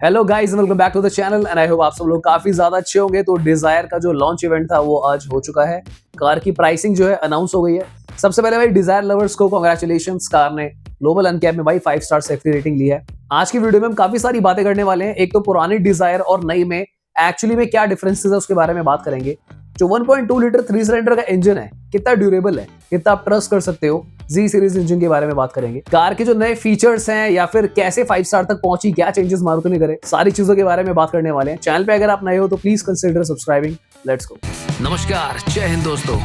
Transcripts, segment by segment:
Hello guys, welcome back to the channel and I hope आप सब लोग काफी ज्यादा अच्छे होंगे। तो डिजायर का जो लॉन्च इवेंट था वो आज हो चुका है। कार की प्राइसिंग जो है अनाउंस हो गई है। सबसे पहले भाई डिजायर लवर्स को कांग्रेचुलेशंस, कार ने ग्लोबल अनकैप में भाई 5 स्टार सेफ्टी रेटिंग ली है। आज की वीडियो में हम काफी सारी बातें करने वाले हैं। एक तो पुरानी डिजायर और नई में एक्चुअली में क्या डिफरेंसेस है उसके बारे में बात करेंगे। जो 1.2 लीटर 3 सिलेंडर का इंजन है कितना ड्यूरेबल है, कितना आप ट्रस्ट कर सकते हो, जी सीरीज इंजन के बारे में बात करेंगे। कार के जो नए फीचर्स हैं या फिर कैसे 5 स्टार तक पहुंची, क्या चेंजेस मारुति ने करे, सारी चीजों के बारे में बात करने वाले हैं। चैनल पे अगर आप नए हो तो please consider subscribing. Let's go. नमस्कार, जय हिंद दोस्तों।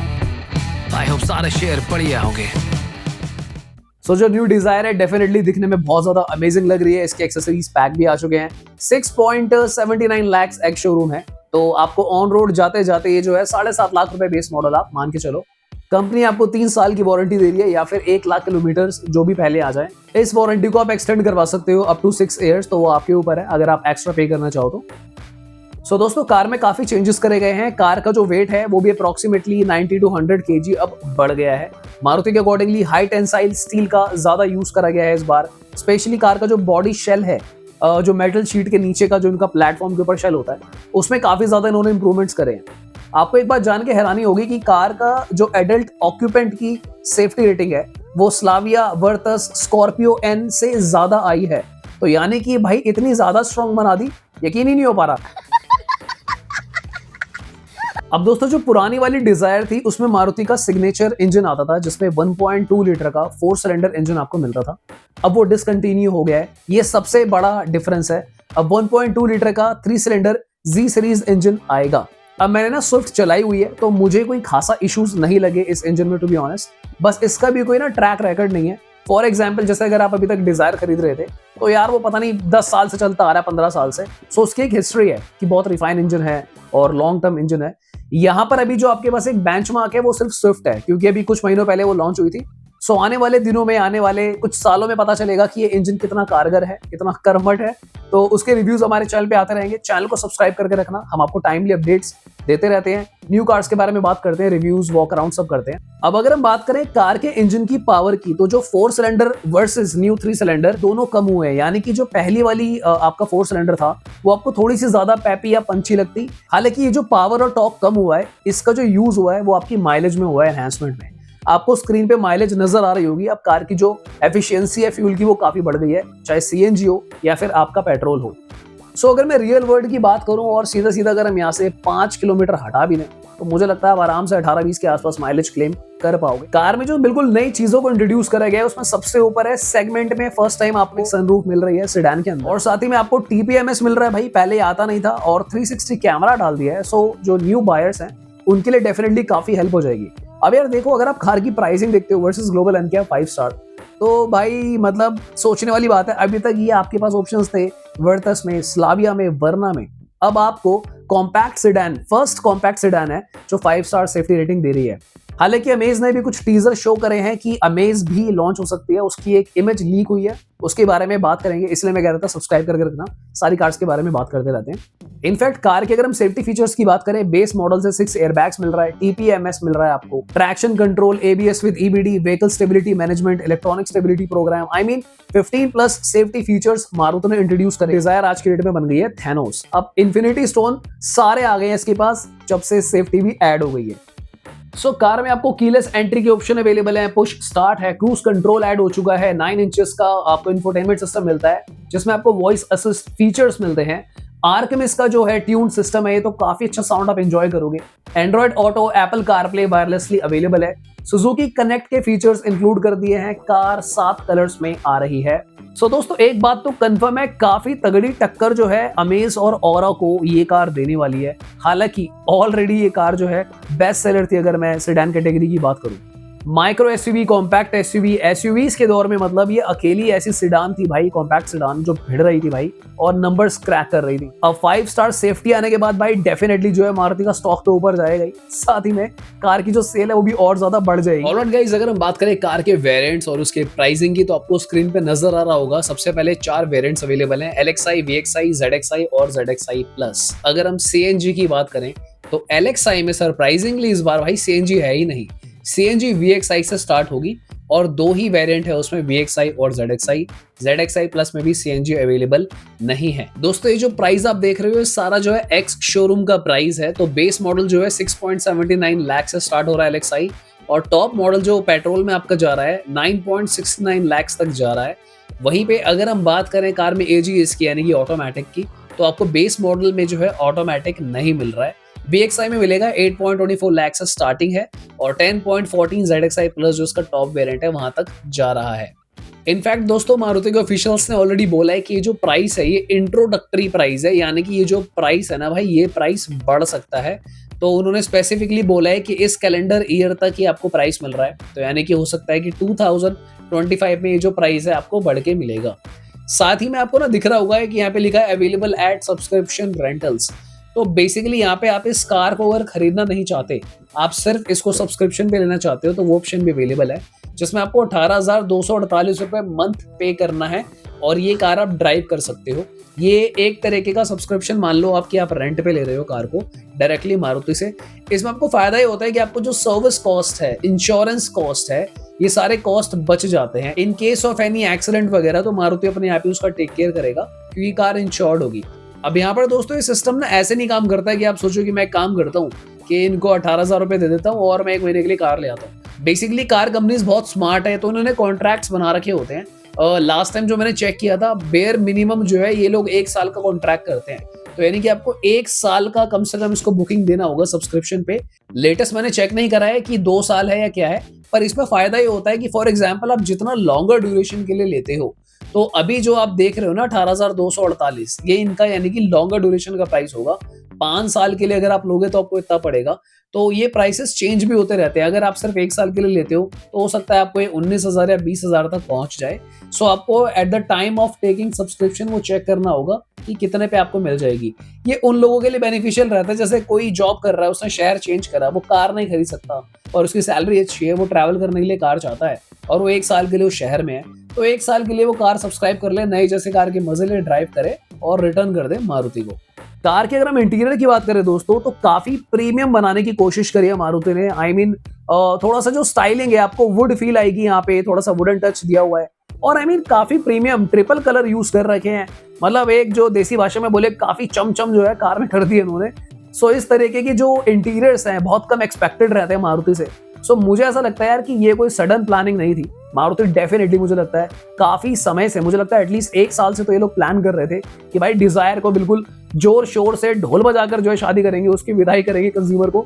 आई होप सारे शेयर बढ़िया होंगे। सो जो न्यू डिजायर है डेफिनेटली दिखने में बहुत ज्यादा अमेजिंग लग रही है। इसके एक्सेसरीज पैक भी आ चुके हैं। 6.79 लाख एक्स शोरूम है, तो आपको ऑन रोड जाते जाते ये जो है 7.5 लाख रुपए बेस मॉडल आप मान के चलो। कंपनी आपको 3 साल की वारंटी दे रही है या फिर 1 लाख किलोमीटर जो भी पहले आ जाए। इस वारंटी को आप एक्सटेंड करवा सकते हो अप टू 6 इयर्स, तो वो आपके ऊपर है अगर आप एक्स्ट्रा पे करना चाहो तो। सो दोस्तों, कार में काफी चेंजेस करे गए हैं। कार का जो वेट है वो भी अप्रोक्सीमेटली 90 to 100 kg अब बढ़ गया है। मारुति के अकॉर्डिंगली हाई टेंसाइल स्टील का ज्यादा यूज करा गया है इस बार। स्पेशली कार का जो बॉडी शेल है, जो मेटल शीट के नीचे का जो इनका प्लेटफॉर्म के ऊपर शेल होता है, उसमें काफी ज्यादा इन्होंने इंप्रूवमेंट्स करे हैं। आपको एक बात जान के हैरानी होगी कि कार का जो एडल्ट ऑक्यूपेंट की सेफ्टी रेटिंग है वो स्लाविया, वर्तस, स्कॉर्पियो एन से ज्यादा आई है। तो यानी कि भाई इतनी ज्यादा स्ट्रॉन्ग बना दी, यकीन ही नहीं हो पा रहा। अब दोस्तों, जो पुरानी वाली डिजायर थी उसमें मारुति का सिग्नेचर इंजन आता था जिसमें 1.2 लीटर का 4 सिलेंडर इंजन आपको मिलता था। अब वो डिसकंटिन्यू हो गया है। ये सबसे बड़ा डिफरेंस है। अब 1.2 लीटर का 3 सिलेंडर जी सीरीज इंजन आएगा। अब मैंने ना स्विफ्ट चलाई हुई है तो मुझे कोई खासा इश्यूज नहीं लगे इस इंजन में, टू बी ऑनेस्ट। बस इसका भी कोई ना ट्रैक रिकॉर्ड नहीं है। फॉर एग्जाम्पल, जैसे अगर आप अभी तक डिजायर खरीद रहे थे तो यार वो पता नहीं 10 साल से चलता आ रहा है, 15 साल से। सो उसकी एक हिस्ट्री है कि बहुत रिफाइन इंजन है और लॉन्ग टर्म इंजन है। यहाँ पर अभी जो आपके पास एक बेंचमार्क है वो सिर्फ स्विफ्ट है, क्योंकि अभी कुछ महीनों पहले वो लॉन्च हुई थी। सो आने वाले दिनों में, आने वाले कुछ सालों में पता चलेगा कि ये इंजन कितना कारगर है, कितना कर्मठ है। तो उसके रिव्यूज हमारे चैनल पे आते रहेंगे। चैनल को सब्सक्राइब करके रखना, हम आपको टाइमली अपडेट्स देते रहते हैं। न्यू कार्स के बारे में बात करते हैं, रिव्यूज, वॉक अराउंड सब करते हैं। अब अगर हम बात करें कार के इंजन की पावर की, तो जो 4 सिलेंडर वर्सेस न्यू 3 सिलेंडर दोनों कम हुए हैं। यानी कि जो पहली वाली आपका 4 सिलेंडर था वो आपको थोड़ी सी ज्यादा पैपी या पंची लगती। हालांकि ये जो पावर और टॉर्क कम हुआ है, इसका जो यूज हुआ है वो आपकी माइलेज में हुआ है, एनहांसमेंट में। आपको स्क्रीन पे माइलेज नजर आ रही होगी। अब कार की जो एफिशिएंसी है फ्यूल की वो काफी बढ़ गई है, चाहे सीएनजी हो या फिर आपका पेट्रोल हो। सो अगर मैं रियल वर्ल्ड की बात करूं और सीधा सीधा अगर हम यहाँ से 5 किलोमीटर हटा भी लें तो मुझे लगता है आप आराम से 18-20 के आसपास माइलेज क्लेम कर पाओगे। कार में जो बिल्कुल नई चीजों को इंट्रोड्यूस करा गया है उसमें सबसे ऊपर है सेगमेंट में फर्स्ट टाइम आपको सनरूफ मिल रही है सेडान के अंदर, और साथ ही में आपको टीपीएमएस मिल रहा है। भाई पहले आता नहीं था, और 360 कैमरा डाल दिया है। सो जो न्यू बायर्स हैं उनके लिए डेफिनेटली काफी हेल्प हो जाएगी। अब यार देखो, अगर आप कार की प्राइसिंग देखते हो वर्सेस ग्लोबल एनकैप 5 स्टार, तो भाई मतलब सोचने वाली बात है। अभी तक ये आपके पास ऑप्शंस थे वर्तस में, स्लाविया में, वर्ना में। अब आपको compact sedan, first compact sedan है जो 5 स्टार सेफ्टी रेटिंग दे रही है। हालांकि अमेज ने भी कुछ टीजर शो करे हैं कि अमेज भी लॉन्च हो सकती है। उसकी एक इमेज लीक हुई है, उसके बारे में बात करेंगे। इसलिए मैं कह रहा था सब्सक्राइब करके रखना, सारी कार्स के बारे में बात करते रहते हैं। इनफैक्ट कार के अगर हम सेफ्टी फीचर्स की बात करें, बेस मॉडल से 6 एयरबैग्स मिल रहा है, टीपीएमएस मिल रहा है आपको, traction control, ABS with EBD, vehicle stability management, electronic stability programme. I mean 15 plus safety features Maruti ने इंट्रोड्यूस करे। डिजायर आज की डेट में बन गई है थैनोस। अब इन्फिनिटी स्टोन सारे आ गए हैं इसके पास, जब से सेफ्टी भी ऐड हो गई है। सो कार में आपको कीलेस एंट्री के ऑप्शन अवेलेबल है, पुश स्टार्ट है, क्रूज कंट्रोल ऐड हो चुका है, 9 इंचेस का आपको इंफोटेनमेंट सिस्टम मिलता है जिसमें आपको वॉइस असिस्ट फीचर्स मिलते हैं। आर्कमिस का जो है ट्यून सिस्टम है, ये तो काफी अच्छा साउंड आप एंजॉय करोगे। Android auto, Apple CarPlay wirelessly available है। सुजुकी कनेक्ट के फीचर्स इंक्लूड कर दिए हैं। कार 7 कलर्स में आ रही है। सो दोस्तों, एक बात तो कंफर्म है, काफी तगड़ी टक्कर जो है अमेज और ऑरा को ये कार देने वाली है। हालांकि ऑलरेडी ये कार जो है बेस्ट सेलर थी अगर मैं सेडान कैटेगरी की बात करूं। Micro SUV, compact SUV, SUVs के दौर में मतलब ये अकेली ऐसी सिडान थी भाई, कॉम्पैक्ट सिडान जो भिड़ रही थी भाई और नंबर्स क्रैक कर रही थी। अब 5 स्टार सेफ्टी आने के बाद भाई डेफिनेटली जो है मारुति का स्टॉक तो ऊपर जाएगा ही, साथ ही में कार की जो सेल है वो भी और ज्यादा बढ़ जाएगी। ऑलराइट गाइस, अगर हम बात करें कार के वेरिएंट्स और उसके प्राइसिंग की, तो आपको स्क्रीन पे नजर आ रहा होगा। सबसे पहले 4 वेरिएंट्स अवेलेबल हैं, LXi, VXi, ZXi और ZXi प्लस। अगर हम CNG की बात करें तो LXi में सरप्राइजिंगली इस बार भाई CNG है ही नहीं। CNG VXi से स्टार्ट होगी और 2 ही वेरिएंट है उसमें, VXI और ZXI। ZXI प्लस में भी CNG अवेलेबल नहीं है। दोस्तों ये जो प्राइस आप देख रहे हो ये सारा जो है एक्स शोरूम का प्राइस है। तो बेस मॉडल जो है 6.79 लाख से स्टार्ट हो रहा है LXI, और टॉप मॉडल जो पेट्रोल में आपका जा रहा है 9.69 लाख तक जा रहा है। वहीं पे अगर हम बात करें कार में AGS की यानी कि ऑटोमेटिक की, तो आपको बेस मॉडल में जो है ऑटोमेटिक नहीं मिल रहा है। VXI में मिलेगा 8.24 लाख से स्टार्टिंग है, और 10.14 ZXI प्लस जो उसका टॉप वेरिएंट है वहां तक जा रहा है। इनफैक्ट दोस्तों मारुति के ऑफिशियल्स ने ऑलरेडी बोला है कि ये जो प्राइस है ये इंट्रोडक्टरी प्राइस है, यानी कि ये जो प्राइस है ना भाई ये प्राइस बढ़ सकता है। तो उन्होंने स्पेसिफिकली बोला है कि इस कैलेंडर ईयर तक ही आपको प्राइस मिल रहा है, तो यानी कि हो सकता है कि 2025 में ये जो प्राइस है आपको बढ़ के मिलेगा। साथ ही में आपको ना दिख रहा होगा कि यहाँ पे लिखा है अवेलेबल एट सब्सक्रिप्शन रेंटल्स। तो बेसिकली यहाँ पे आप इस कार को अगर खरीदना नहीं चाहते, आप सिर्फ इसको सब्सक्रिप्शन पे लेना चाहते हो, तो वो ऑप्शन भी अवेलेबल है, जिसमें आपको 18,248 रुपए मंथ पे करना है और ये कार आप ड्राइव कर सकते हो। ये एक तरीके का सब्सक्रिप्शन मान लो आपकी, आप रेंट पे ले रहे हो कार को डायरेक्टली मारुति से। इसमें आपको फायदा ये होता है कि आपको जो सर्विस कॉस्ट है, इंश्योरेंस कॉस्ट है, ये सारे कॉस्ट बच जाते हैं। In case of any accident वगैरह तो मारुति अपने आप ही उसका टेक केयर करेगा, क्योंकि कार इंश्योर्ड होगी। अब यहाँ पर दोस्तों ये सिस्टम ना ऐसे नहीं काम करता है कि आप सोचो कि मैं एक काम करता हूँ कि इनको 18,000 रुपए दे देता हूँ और मैं 1 महीने के लिए कार ले आता हूँ। बेसिकली कार कंपनीज बहुत स्मार्ट है, तो उन्होंने कॉन्ट्रैक्ट्स बना रखे होते हैं। लास्ट टाइम जो मैंने चेक किया था, बेयर मिनिमम जो है ये लोग 1 साल का कॉन्ट्रैक्ट करते हैं, तो यानी कि आपको 1 साल का कम से कम इसको बुकिंग देना होगा सब्सक्रिप्शन पे। लेटेस्ट मैंने चेक नहीं करा है कि 2 साल है या क्या है, पर इसमें फायदा ये होता है कि फॉर एग्जाम्पल आप जितना लॉन्गर ड्यूरेशन के लिए लेते हो, तो अभी जो आप देख रहे हो ना 18,248, ये इनका यानी कि लॉन्गर ड्यूरेशन का प्राइस होगा। 5 साल के लिए अगर आप लोगे तो आपको इतना पड़ेगा। तो ये प्राइसेस चेंज भी होते रहते हैं। अगर आप सिर्फ 1 साल के लिए लेते हो तो हो सकता है आपको ये 19,000 या 20,000 तक पहुंच जाए। सो आपको at the time of taking subscription वो चेक करना होगा कि कितने पे आपको मिल जाएगी। ये उन लोगों के लिए बेनिफिशियल रहता है, जैसे कोई जॉब कर रहा है, उसने शहर चेंज करा, वो कार नहीं खरीद सकता और उसकी सैलरी अच्छी है, वो ट्रैवल करने के लिए कार चाहता है और वो 1 साल के लिए उस शहर में है, तो 1 साल के लिए वो कार सब्सक्राइब कर ले, नई जैसे कार के मजे ले ड्राइव करे और रिटर्न कर दे मारुति को। कार की अगर हम इंटीरियर की बात करें दोस्तों, तो काफी प्रीमियम बनाने की कोशिश करी है मारुति ने। आई मीन थोड़ा सा जो स्टाइलिंग है, आपको वुड फील आएगी, यहाँ पे थोड़ा सा वुडन टच दिया हुआ है, और आई मीन काफी प्रीमियम ट्रिपल कलर यूज कर रखे हैं। मतलब एक जो देसी भाषा में बोले काफी चमचम जो है कार में कर दी है उन्होंने। सो इस तरीके की जो इंटीरियर्स हैं बहुत कम एक्सपेक्टेड रहते हैं मारुति से। सो मुझे ऐसा लगता है यार कि ये कोई सडन प्लानिंग नहीं थी। मारुति डेफिनेटली मुझे लगता है काफी समय से, मुझे लगता है एटलीस्ट 1 साल से तो ये लोग प्लान कर रहे थे कि भाई डिजायर को बिल्कुल जोर शोर से ढोल बजाकर जो है शादी करेंगे, उसकी विदाई करेंगे कंज्यूमर को।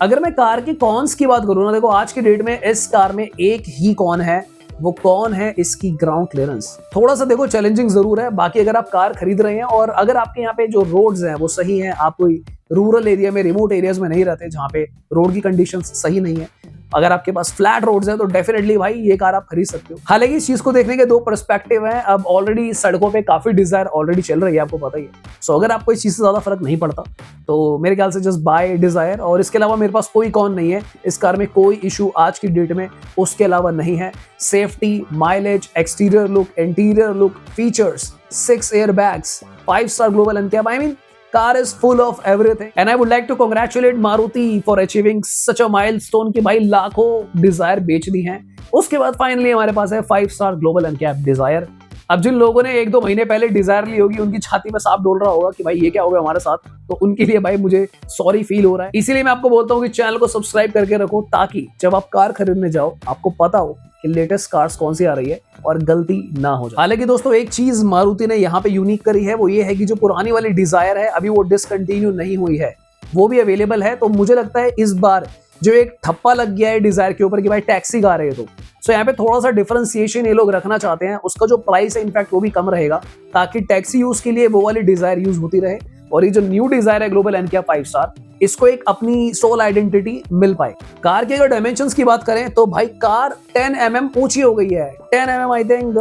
अगर मैं कार की कॉन्स की बात करूं ना, देखो आज की डेट में इस कार में एक ही कॉन है, वो कौन है इसकी ग्राउंड क्लियरेंस। थोड़ा सा देखो चैलेंजिंग जरूर है। बाकी अगर आप कार खरीद रहे हैं और अगर आपके यहाँ पे जो रोड्स हैं वो सही हैं, आप कोई रूरल एरिया में, रिमोट एरियाज में नहीं रहते जहाँ पे रोड की कंडीशंस सही नहीं है, अगर आपके पास फ्लैट रोड्स हैं, तो डेफिनेटली भाई ये कार आप खरीद सकते हो। हालांकि इस चीज को देखने के 2 पर्सपेक्टिव हैं। अब ऑलरेडी सड़कों पे काफी डिजायर ऑलरेडी चल रही है, आपको पता ही है। सो अगर आपको इस चीज से ज्यादा फर्क नहीं पड़ता तो मेरे ख्याल से जस्ट बाय डिजायर। और इसके अलावा मेरे पास कोई कॉन नहीं है, इस कार में कोई इशू आज की डेट में उसके अलावा नहीं है। Safety, mileage, exterior look, interior look, features, 6 air bags, 5 star global NCAP, I mean car is full of everything and I would like to congratulate Maruti for achieving such a milestone कि भाई लाखों Dzire बेच दी हैं। उसके बाद finally हमारे पास है 5 star global NCAP Dzire. अब जिन लोगों ने 1-2 महीने पहले डिजायर ली होगी, उनकी छाती में सांप डोल रहा होगा कि भाई ये क्या हो गया हमारे साथ, तो उनके लिए भाई मुझे सॉरी फील हो रहा है। इसीलिए मैं आपको बोलता हूँ कि चैनल को सब्सक्राइब करके रखो, ताकि जब आप कार खरीदने जाओ आपको पता हो कि लेटेस्ट कार्स कौन सी आ रही है और गलती ना हो जाए। हालांकि दोस्तों एक चीज मारुति ने यहाँ पे यूनिक करी है, वो ये है कि जो पुरानी वाली डिजायर है अभी वो डिसकंटिन्यू नहीं हुई है, वो भी अवेलेबल है। तो मुझे लगता है इस बार जो एक ठप्पा लग गया है डिजायर के ऊपर कि भाई टैक्सी गा रहे, तो सो यहाँ पे थोड़ा सा डिफरेंशिएशन ये लोग रखना चाहते हैं। उसका जो प्राइस है इनफैक्ट वो भी कम रहेगा, ताकि टैक्सी यूज के लिए वो वाली डिजायर यूज होती रहे, और ये जो न्यू डिजायर है ग्लोबल एनकैप 5 स्टार, इसको एक अपनी सोल आइडेंटिटी मिल पाए। कार के अगर डायमेंशंस की बात करें तो भाई कार 10 mm ऊंची हो गई है, 10 mm आई थिंक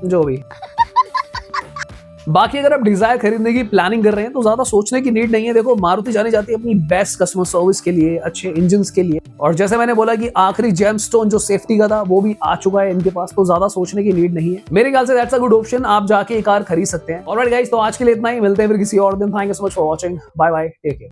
जो भी। बाकी अगर आप डिजायर खरीदने की प्लानिंग कर रहे हैं तो ज्यादा सोचने की नीड नहीं है। देखो मारुति जानी जाती है अपनी बेस्ट कस्टमर सर्विस के लिए, अच्छे इंजन के लिए, और जैसे मैंने बोला कि आखिरी जेमस्टोन जो सेफ्टी का था वो भी आ चुका है इनके पास, तो ज्यादा सोचने की नीड नहीं है। मेरे ख्याल से दैट्स अ गुड ऑप्शन, आप जाके ये कार खरीद सकते हैं। ऑलराइट गाइस, तो आज के लिए इतना ही, मिलते हैं फिर किसी और दिन। Thank you so much for watching, bye bye, take care.